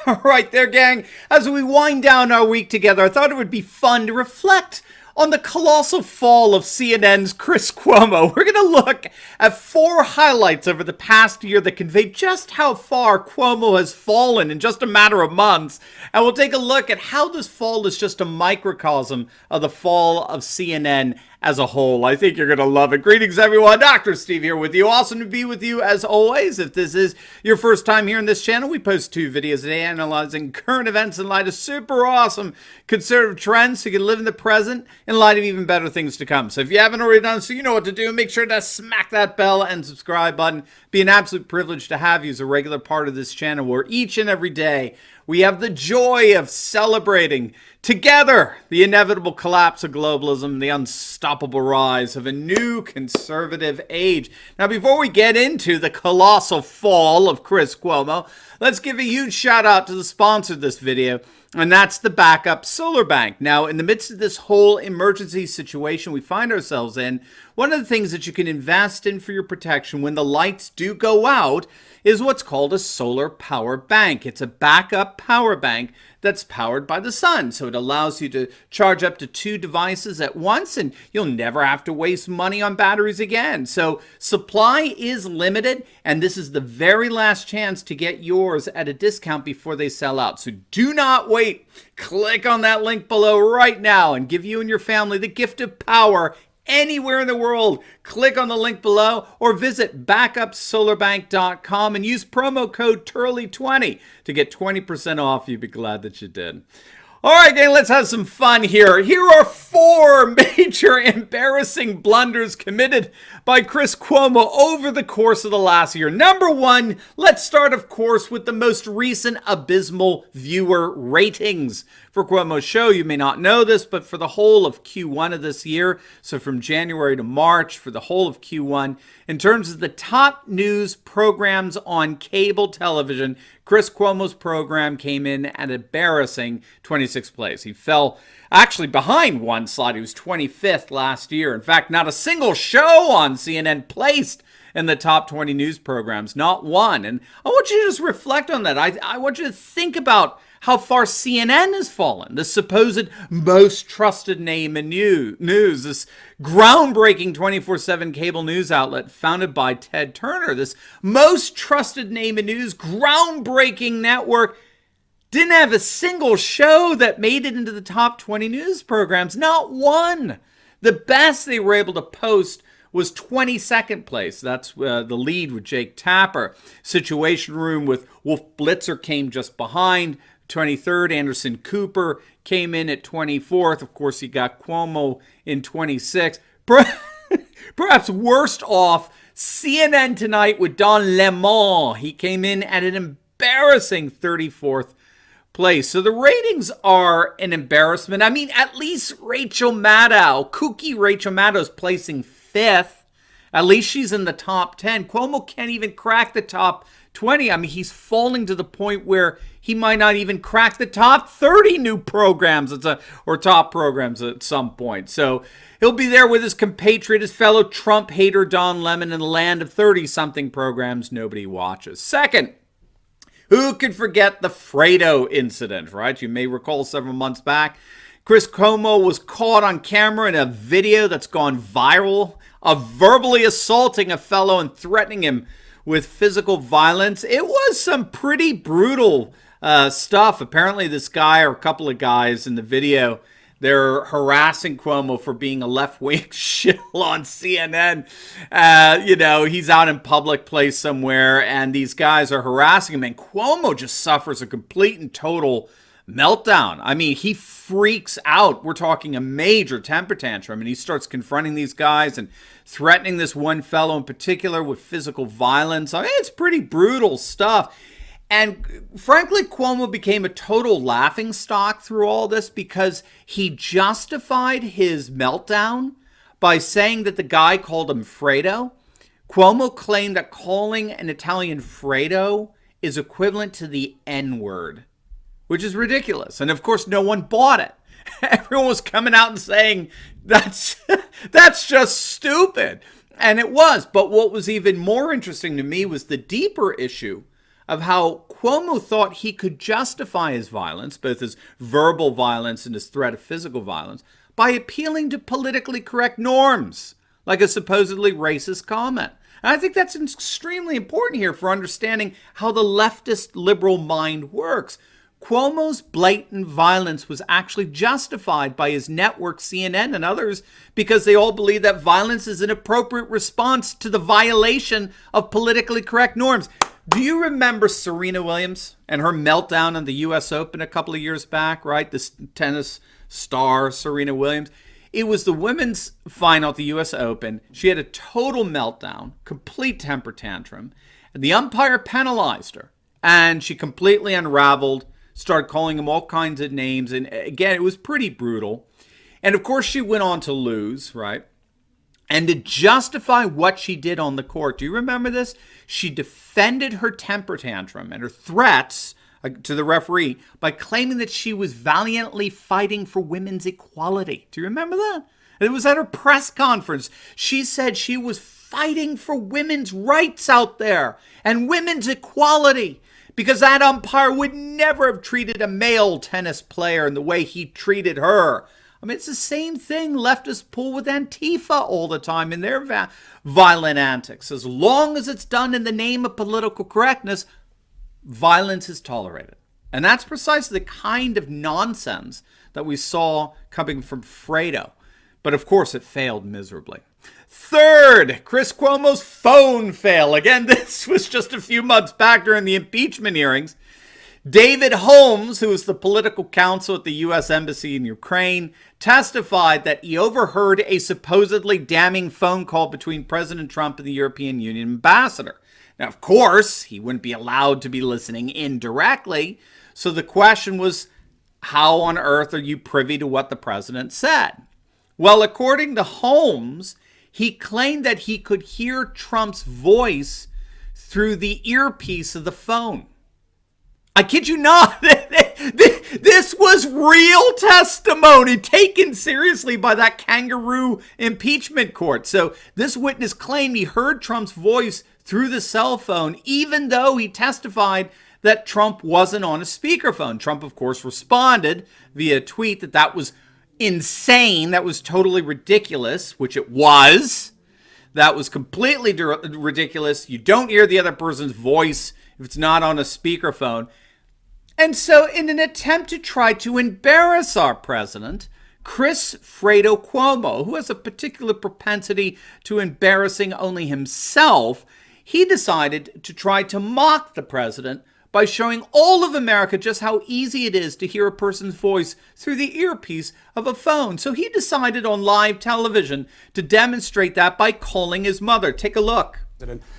All right there, gang. As we wind down our week together, I thought it would be fun to reflect on the colossal fall of CNN's Chris Cuomo. We're going to look at 4 highlights over the past year that convey just how far Cuomo has fallen in just a matter of months. And we'll take a look at how this fall is just a microcosm of the fall of CNN as a whole. I think you're going to love it. Greetings, everyone. Dr. Steve here with you. Awesome to be with you as always. If this is your first time here on this channel, we post 2 videos a day analyzing current events in light of super awesome conservative trends so you can live in the present in light of even better things to come. So if you haven't already done so, you know what to do. Make sure to smack that bell and subscribe button. Be an absolute privilege to have you as a regular part of this channel where each and every day we have the joy of celebrating together the inevitable collapse of globalism, the unstoppable rise of a new conservative age. Now, before we get into the colossal fall of Chris Cuomo, let's give a huge shout out to the sponsor of this video, and that's the Backup Solar Bank. Now, in the midst of this whole emergency situation we find ourselves in, one of the things that you can invest in for your protection when the lights do go out is what's called a solar power bank. It's a backup power bank that's powered by the sun. So it allows you to charge up to 2 devices at once, and you'll never have to waste money on batteries again. So supply is limited, and this is the very last chance to get yours at a discount before they sell out. So do not wait. Click on that link below right now and give you and your family the gift of power anywhere in the world. Click on the link below or visit backupsolarbank.com and use promo code TURLEY20 to get 20% off. You'd be glad that you did. All right, gang, let's have some fun here. Here are 4 major embarrassing blunders committed by Chris Cuomo over the course of the last year. Number 1, let's start, of course, with the most recent abysmal viewer ratings for Cuomo's show. You may not know this, but for the whole of Q1 of this year, so from January to March, for the whole of Q1, in terms of the top news programs on cable television, Chris Cuomo's program came in at an embarrassing 26th place. He fell actually behind one slot. He was 25th last year. In fact, not a single show on CNN placed in the top 20 news programs, not one. And I want you to just reflect on that. I want you to think about how far CNN has fallen, the supposed most trusted name in news, this groundbreaking 24/7 cable news outlet founded by Ted Turner, this most trusted name in news, groundbreaking network, didn't have a single show that made it into the top 20 news programs, not one. The best they were able to post was 22nd place. That's the lead with Jake Tapper. Situation Room with Wolf Blitzer came just behind. 23rd, Anderson Cooper came in at 24th. Of course, you got Cuomo in 26th. Perhaps worst off, CNN Tonight with Don Lemon. He came in at an embarrassing 34th place. So the ratings are an embarrassment. I mean, at least Rachel Maddow, kooky Rachel Maddow's placing 5th. At least she's in the top 10. Cuomo can't even crack the top 20. I mean, he's falling to the point where he might not even crack the top 30 new programs or top programs at some point. So he'll be there with his compatriot, his fellow Trump hater Don Lemon in the land of 30-something programs nobody watches. Second, who could forget the Fredo incident, right? You may recall several months back, Chris Cuomo was caught on camera in a video that's gone viral of verbally assaulting a fellow and threatening him with physical violence. It was some pretty brutal stuff. Apparently this guy or a couple of guys in the video, they're harassing Cuomo for being a left-wing shill on CNN. He's out in public place somewhere and these guys are harassing him and Cuomo just suffers a complete and total meltdown. I mean, he freaks out. We're talking a major temper tantrum, and he starts confronting these guys and threatening this one fellow in particular with physical violence. I mean, it's pretty brutal stuff. And frankly, Cuomo became a total laughingstock through all this because he justified his meltdown by saying that the guy called him Fredo. Cuomo claimed that calling an Italian Fredo is equivalent to the N-word, which is ridiculous. And of course, no one bought it. Everyone was coming out and saying, that's just stupid. And it was. But what was even more interesting to me was the deeper issue of how Cuomo thought he could justify his violence, both his verbal violence and his threat of physical violence, by appealing to politically correct norms, like a supposedly racist comment. And I think that's extremely important here for understanding how the leftist liberal mind works. Cuomo's blatant violence was actually justified by his network, CNN, and others because they all believe that violence is an appropriate response to the violation of politically correct norms. Do you remember Serena Williams and her meltdown in the U.S. Open a couple of years back, right? This tennis star, Serena Williams. It was the women's final at the U.S. Open. She had a total meltdown, complete temper tantrum, and the umpire penalized her. And she completely unraveled, started calling him all kinds of names. And again, it was pretty brutal. And of course, she went on to lose, right? And to justify what she did on the court, do you remember this? She defended her temper tantrum and her threats to the referee by claiming that she was valiantly fighting for women's equality. Do you remember that? It was at her press conference. She said she was fighting for women's rights out there and women's equality because that umpire would never have treated a male tennis player in the way he treated her. I mean, it's the same thing leftists pull with Antifa all the time in their violent antics. As long as it's done in the name of political correctness, violence is tolerated. And that's precisely the kind of nonsense that we saw coming from Fredo. But of course, it failed miserably. Third, Chris Cuomo's phone fail. Again, this was just a few months back during the impeachment hearings. David Holmes, who is the political counsel at the U.S. Embassy in Ukraine, testified that he overheard a supposedly damning phone call between President Trump and the European Union ambassador. Now, of course, he wouldn't be allowed to be listening in directly. So the question was, how on earth are you privy to what the president said? Well, according to Holmes, he claimed that he could hear Trump's voice through the earpiece of the phone. I kid you not. This was real testimony taken seriously by that kangaroo impeachment court. So this witness claimed he heard Trump's voice through the cell phone, even though he testified that Trump wasn't on a speakerphone. Trump, of course, responded via tweet that that was insane. That was totally ridiculous, which it was. That was completely ridiculous. You don't hear the other person's voice if it's not on a speakerphone. And so in an attempt to try to embarrass our president, Chris Fredo Cuomo, who has a particular propensity to embarrassing only himself, he decided to try to mock the president by showing all of America just how easy it is to hear a person's voice through the earpiece of a phone. So he decided on live television to demonstrate that by calling his mother. Take a look.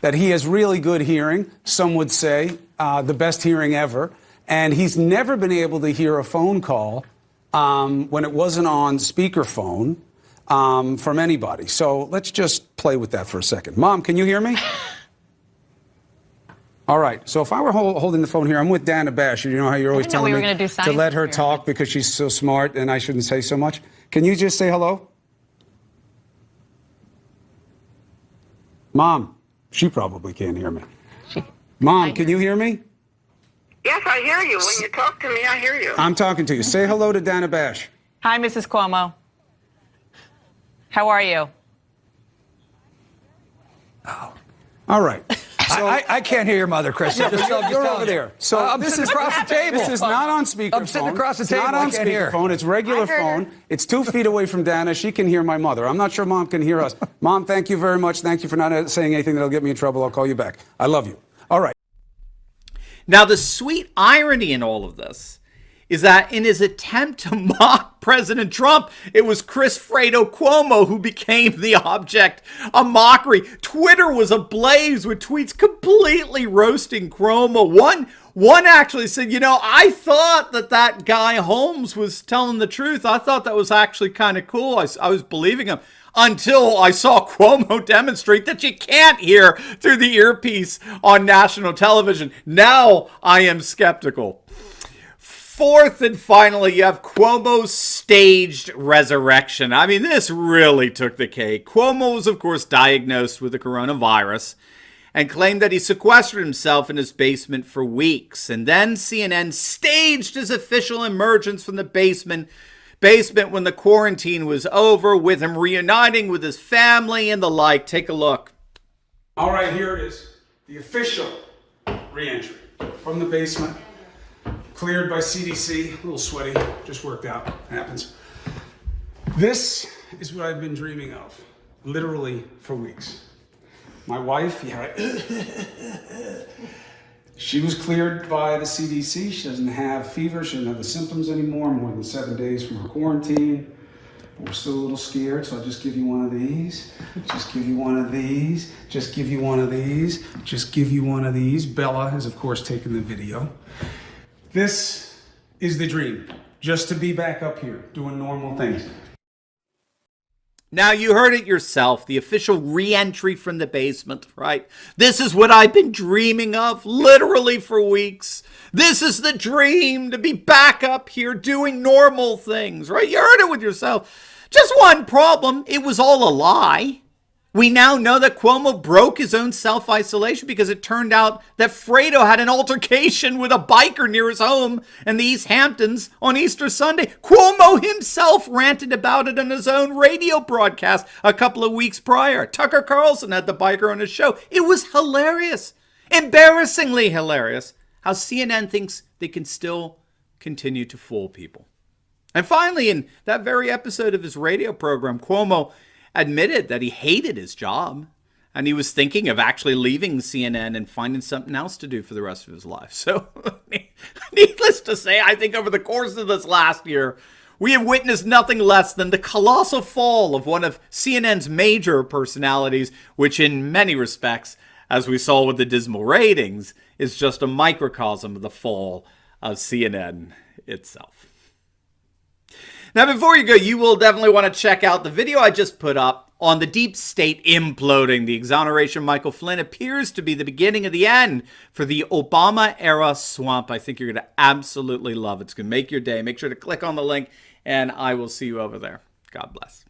That he has really good hearing, some would say the best hearing ever. And he's never been able to hear a phone call when it wasn't on speakerphone from anybody. So let's just play with that for a second. Mom, can you hear me? All right. So if I were holding the phone here, I'm with Dana Bash. You know how you're always telling me to let her talk because she's so smart and I shouldn't say so much. Can you just say hello? Mom, she probably can't hear me. Mom, can you hear me? Yes, I hear you. When you talk to me, I hear you. I'm talking to you. Say hello to Dana Bash. Hi, Mrs. Cuomo. How are you? Oh. All right. So, I can't hear your mother, Chris. You're over there. So I'm sitting across the table. This is not on speakerphone. I'm sitting across the table. It's not on speakerphone. It's regular phone. It's 2 feet away from Dana. She can hear my mother. I'm not sure Mom can hear us. Mom, thank you very much. Thank you for not saying anything that'll get me in trouble. I'll call you back. I love you. All right. Now, the sweet irony in all of this is that in his attempt to mock President Trump, it was Chris Fredo Cuomo who became the object of mockery. Twitter was ablaze with tweets completely roasting Cuomo. One actually said, you know, I thought that guy Holmes was telling the truth. I thought that was actually kind of cool. I was believing him. Until I saw Cuomo demonstrate that you can't hear through the earpiece on national television. Now I am skeptical. Fourth and finally, you have Cuomo's staged resurrection. I mean, this really took the cake. Cuomo was, of course, diagnosed with the coronavirus. and claimed that he sequestered himself in his basement for weeks. And then CNN staged his official emergence from the basement when the quarantine was over, with him reuniting with his family and the like. Take a look. All right, here it is. The official re-entry from the basement. Cleared by CDC. A little sweaty. Just worked out. Happens. This is what I've been dreaming of, literally, for weeks. My wife, she was cleared by the CDC. She doesn't have fever. She doesn't have the symptoms anymore, more than 7 days from her quarantine. We're still a little scared, so I'll just give you one of these. Just give you one of these. Just give you one of these. Just give you one of these. Bella has, of course, taken the video. This is the dream. Just to be back up here, doing normal things. Now, you heard it yourself, the official re-entry from the basement, right? This is what I've been dreaming of, literally, for weeks. This is the dream, to be back up here doing normal things, right? You heard it with yourself. Just one problem, it was all a lie. We now know that Cuomo broke his own self-isolation because it turned out that Fredo had an altercation with a biker near his home in the East Hamptons on Easter Sunday. Cuomo himself ranted about it on his own radio broadcast a couple of weeks prior. Tucker Carlson had the biker on his show. It was hilarious, embarrassingly hilarious, how CNN thinks they can still continue to fool people. And finally, in that very episode of his radio program, Cuomo admitted that he hated his job and he was thinking of actually leaving CNN and finding something else to do for the rest of his life. So, needless to say, I think over the course of this last year, we have witnessed nothing less than the colossal fall of one of CNN's major personalities, which in many respects, as we saw with the dismal ratings, is just a microcosm of the fall of CNN itself. Now, before you go, you will definitely want to check out the video I just put up on the deep state imploding. The exoneration of Michael Flynn appears to be the beginning of the end for the Obama-era swamp. I think you're going to absolutely love it. It's going to make your day. Make sure to click on the link, and I will see you over there. God bless.